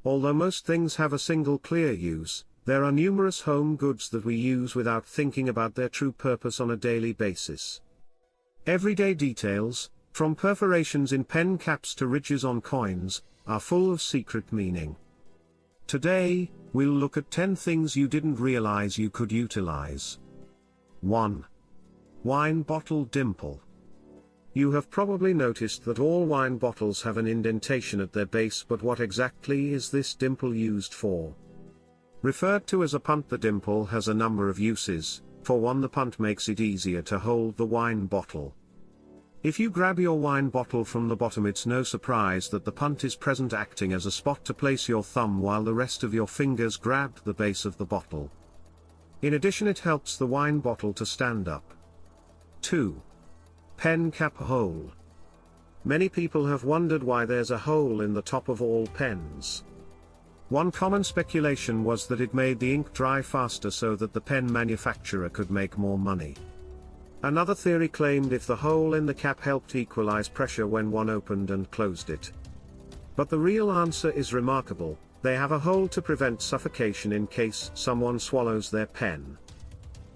Although most things have a single clear use, there are numerous home goods that we use without thinking about their true purpose on a daily basis. Everyday details, from perforations in pen caps to ridges on coins, are full of secret meaning. Today, we'll look at 10 things you didn't realize you could utilize. 1. Wine bottle dimple. You have probably noticed that all wine bottles have an indentation at their base, but what exactly is this dimple used for? Referred to as a punt, the dimple has a number of uses. For one, the punt makes it easier to hold the wine bottle. If you grab your wine bottle from the bottom, it's no surprise that the punt is present, acting as a spot to place your thumb while the rest of your fingers grab the base of the bottle. In addition, it helps the wine bottle to stand up. 2. Pen cap hole. Many people have wondered why there's a hole in the top of all pens. One common speculation was that it made the ink dry faster so that the pen manufacturer could make more money. Another theory claimed if the hole in the cap helped equalize pressure when one opened and closed it. But the real answer is remarkable: they have a hole to prevent suffocation in case someone swallows their pen.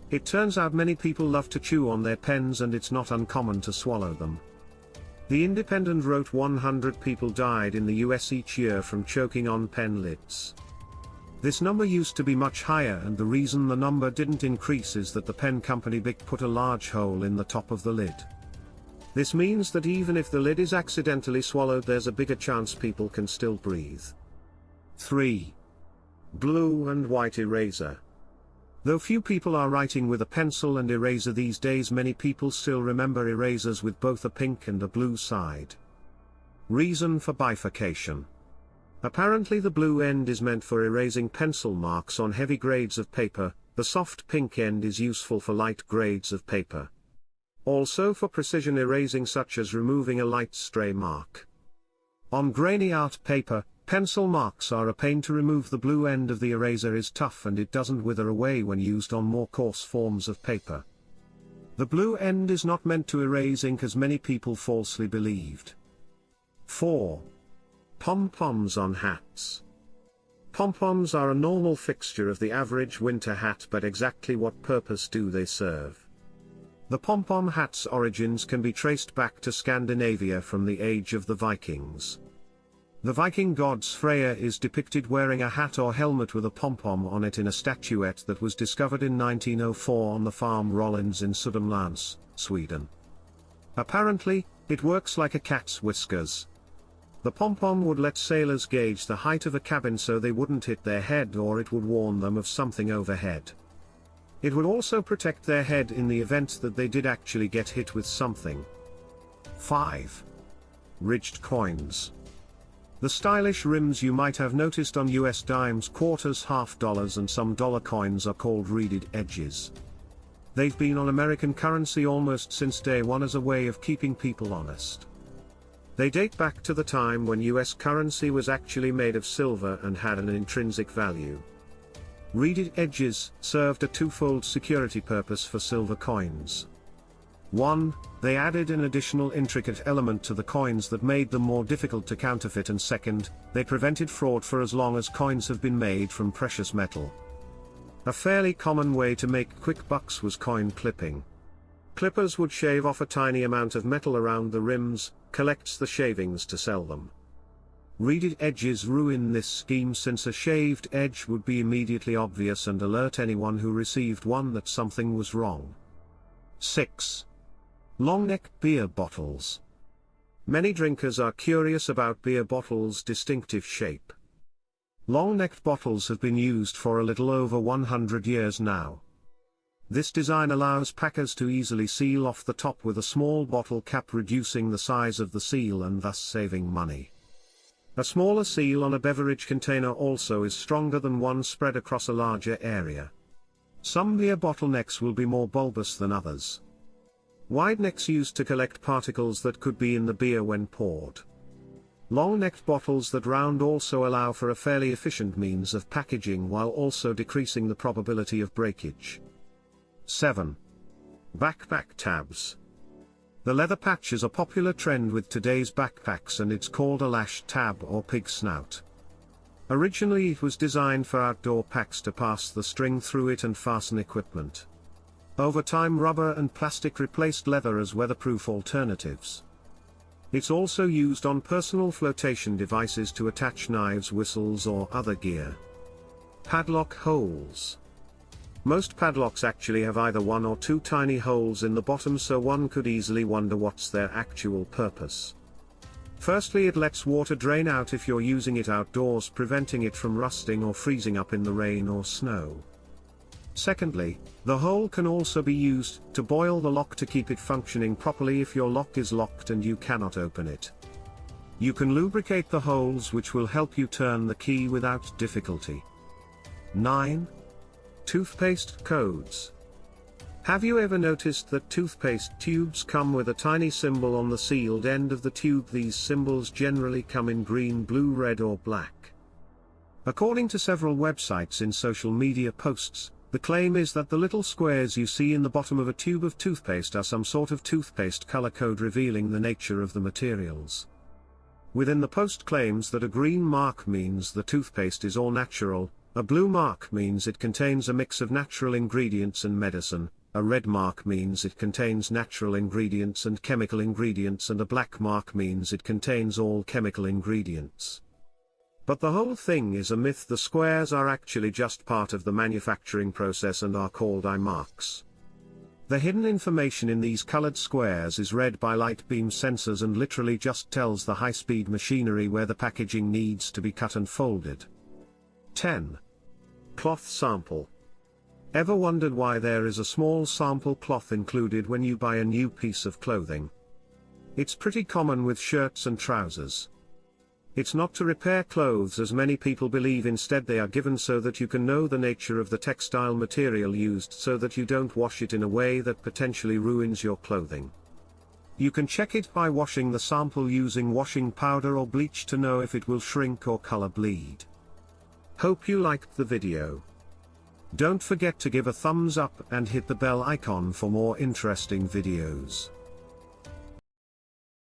It turns out many people love to chew on their pens, and it's not uncommon to swallow them. The Independent wrote 100 people died in the US each year from choking on pen lids. This number used to be much higher, and the reason the number didn't increase is that the pen company Bic put a large hole in the top of the lid. This means that even if the lid is accidentally swallowed, there's a bigger chance people can still breathe. 3. Blue and white eraser. Though few people are writing with a pencil and eraser these days, many people still remember erasers with both a pink and a blue side. Reason for bifurcation. Apparently the blue end is meant for erasing pencil marks on heavy grades of paper, the soft pink end is useful for light grades of paper. Also for precision erasing, such as removing a light stray mark. On grainy art paper, pencil marks are a pain to remove. The blue end of the eraser is tough and it doesn't wither away when used on more coarse forms of paper. The blue end is not meant to erase ink, as many people falsely believed. 4. Pom-poms on hats. Pom-poms are a normal fixture of the average winter hat, but exactly what purpose do they serve? The pom-pom hat's origins can be traced back to Scandinavia from the age of the Vikings. The Viking goddess Freya is depicted wearing a hat or helmet with a pom-pom on it in a statuette that was discovered in 1904 on the farm Rollins in Södermanland, Sweden. Apparently, it works like a cat's whiskers. The pom-pom would let sailors gauge the height of a cabin so they wouldn't hit their head, or it would warn them of something overhead. It would also protect their head in the event that they did actually get hit with something. 5. Ridged coins. The stylish rims you might have noticed on US dimes, quarters, half dollars and some dollar coins are called reeded edges. They've been on American currency almost since day one as a way of keeping people honest. They date back to the time when US currency was actually made of silver and had an intrinsic value. Reeded edges served a twofold security purpose for silver coins. 1. They added an additional intricate element to the coins that made them more difficult to counterfeit, and 2nd, they prevented fraud for as long as coins have been made from precious metal. A fairly common way to make quick bucks was coin clipping. Clippers would shave off a tiny amount of metal around the rims, collects the shavings to sell them. Reeded edges ruin this scheme, since a shaved edge would be immediately obvious and alert anyone who received one that something was wrong. 6. Longnecked beer bottles. Many drinkers are curious about beer bottles' distinctive shape. Long-necked bottles have been used for a little over 100 years now. This design allows packers to easily seal off the top with a small bottle cap, reducing the size of the seal and thus saving money. A smaller seal on a beverage container also is stronger than one spread across a larger area. Some beer bottlenecks will be more bulbous than others. Wide necks used to collect particles that could be in the beer when poured. Long-necked bottles that round also allow for a fairly efficient means of packaging while also decreasing the probability of breakage. 7. Backpack tabs. The leather patch is a popular trend with today's backpacks, and it's called a lash tab or pig snout. Originally it was designed for outdoor packs to pass the string through it and fasten equipment. Over time rubber and plastic replaced leather as weatherproof alternatives. It's also used on personal flotation devices to attach knives, whistles or other gear. Padlock holes. Most padlocks actually have either one or two tiny holes in the bottom, so one could easily wonder what's their actual purpose. Firstly, it lets water drain out if you're using it outdoors, preventing it from rusting or freezing up in the rain or snow. Secondly, the hole can also be used to boil the lock to keep it functioning properly if your lock is locked and you cannot open it. You can lubricate the holes, which will help you turn the key without difficulty. 9. Toothpaste codes. Have you ever noticed that toothpaste tubes come with a tiny symbol on the sealed end of the tube? These symbols generally come in green, blue, red or black. According to several websites in social media posts, the claim is that the little squares you see in the bottom of a tube of toothpaste are some sort of toothpaste color code revealing the nature of the materials. Within the post claims that a green mark means the toothpaste is all natural, a blue mark means it contains a mix of natural ingredients and medicine, a red mark means it contains natural ingredients and chemical ingredients, and a black mark means it contains all chemical ingredients. But the whole thing is a myth. The squares are actually just part of the manufacturing process and are called eye marks. The hidden information in these colored squares is read by light beam sensors and literally just tells the high-speed machinery where the packaging needs to be cut and folded. 10. Cloth sample. Ever wondered why there is a small sample cloth included when you buy a new piece of clothing? It's pretty common with shirts and trousers. It's not to repair clothes as many people believe. Instead, they are given so that you can know the nature of the textile material used, so that you don't wash it in a way that potentially ruins your clothing. You can check it by washing the sample using washing powder or bleach to know if it will shrink or color bleed. Hope you liked the video. Don't forget to give a thumbs up and hit the bell icon for more interesting videos.